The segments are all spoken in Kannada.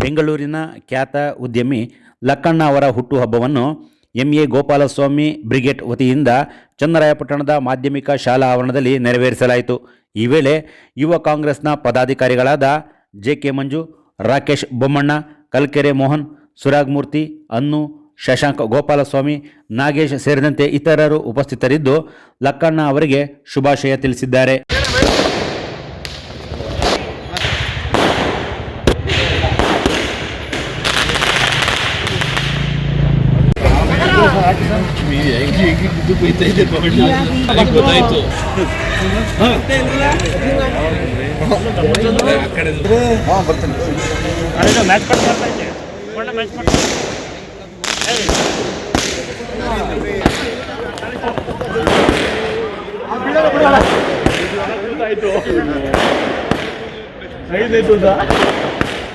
ಬೆಂಗಳೂರಿನ ಖ್ಯಾತ ಉದ್ಯಮಿ ಲಕ್ಕಣ್ಣ ಅವರ ಹುಟ್ಟುಹಬ್ಬವನ್ನು ಎಂಎ ಗೋಪಾಲಸ್ವಾಮಿ ಬ್ರಿಗೇಡ್ ವತಿಯಿಂದ ಚನ್ನರಾಯಪಟ್ಟಣದ ಮಾಧ್ಯಮಿಕ ಶಾಲಾ ಆವರಣದಲ್ಲಿ ನೆರವೇರಿಸಲಾಯಿತು. ಈ ವೇಳೆ ಯುವ ಕಾಂಗ್ರೆಸ್ನ ಪದಾಧಿಕಾರಿಗಳಾದ ಜೆಕೆ ಮಂಜು, ರಾಕೇಶ್ ಬೊಮ್ಮಣ್ಣ, ಕಲ್ಕೆರೆ ಮೋಹನ್, ಸುರಾಗ್ಮೂರ್ತಿ, ಅನ್ನು, ಶಶಾಂಕ್, ಗೋಪಾಲಸ್ವಾಮಿ, ನಾಗೇಶ್ ಸೇರಿದಂತೆ ಇತರರು ಉಪಸ್ಥಿತರಿದ್ದು ಲಕ್ಕಣ್ಣ ಅವರಿಗೆ ಶುಭಾಶಯ ತಿಳಿಸಿದ್ದಾರೆ.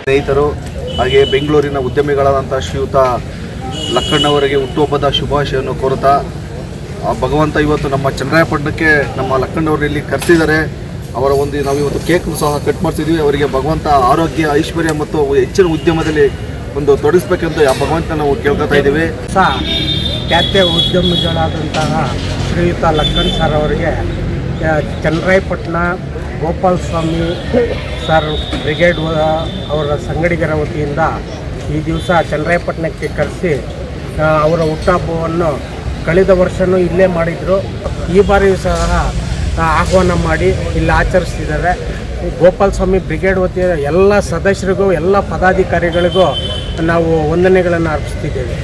ಸ್ನೇಹಿತರು ಹಾಗೆ ಬೆಂಗಳೂರಿನ ಉದ್ಯಮಿಗಳಾದಂಥ ಶ್ರೀಯುತ ಲಕ್ಕಣ್ಣವರಿಗೆ ಹುಟ್ಟುಹಬ್ಬದ ಶುಭಾಶಯವನ್ನು ಕೋರುತ್ತಾ, ಭಗವಂತ ಇವತ್ತು ನಮ್ಮ ಚನ್ನರಾಯಪಟ್ಟಣಕ್ಕೆ ನಮ್ಮ ಲಕ್ಕಣ್ಣವರಲ್ಲಿ ಕರೆಸಿದ್ದಾರೆ. ಅವರ ನಾವು ಇವತ್ತು ಕೇಕ್ ಸಹ ಕಟ್ ಮಾಡ್ತಿದ್ವಿ. ಅವರಿಗೆ ಭಗವಂತ ಆರೋಗ್ಯ, ಐಶ್ವರ್ಯ ಮತ್ತು ಹೆಚ್ಚಿನ ಉದ್ಯಮದಲ್ಲಿ ತೊಡಗಿಸ್ಬೇಕೆಂದು ಭಗವಂತ ನಾವು ಕೇಳ್ಕೊತಾ ಇದ್ದೀವಿ. ಖ್ಯಾತ ಉದ್ಯಮಿಗಳಾದಂತಹ ಶ್ರೀಯುತ ಲಕ್ಕಣ್ ಸರ್ ಅವರಿಗೆ ಚನ್ನರಾಯಪಟ್ಟಣ ಗೋಪಾಲಸ್ವಾಮಿ ಸರ್ ಬ್ರಿಗೇಡ್ ಅವರ ಸಂಗಡಿಗರ ವತಿಯಿಂದ ಈ ದಿವಸ ಚನ್ನರಾಯಪಟ್ಟಣಕ್ಕೆ ಕರೆಸಿ ಅವರ ಹುಟ್ಟುಹಬ್ಬವನ್ನು ಕಳೆದ ವರ್ಷವೂ ಇಲ್ಲೇ ಮಾಡಿದರು. ಈ ಬಾರಿಯೂ ಸಹ ಆಹ್ವಾನ ಮಾಡಿ ಇಲ್ಲಿ ಆಚರಿಸ್ತಿದ್ದಾರೆ. ಗೋಪಾಲಸ್ವಾಮಿ ಬ್ರಿಗೇಡ್ ವತಿಯ ಎಲ್ಲ ಸದಸ್ಯರಿಗೂ, ಎಲ್ಲ ಪದಾಧಿಕಾರಿಗಳಿಗೂ ನಾವು ವಂದನೆಗಳನ್ನು ಅರ್ಪಿಸ್ತಿದ್ದೇವೆ.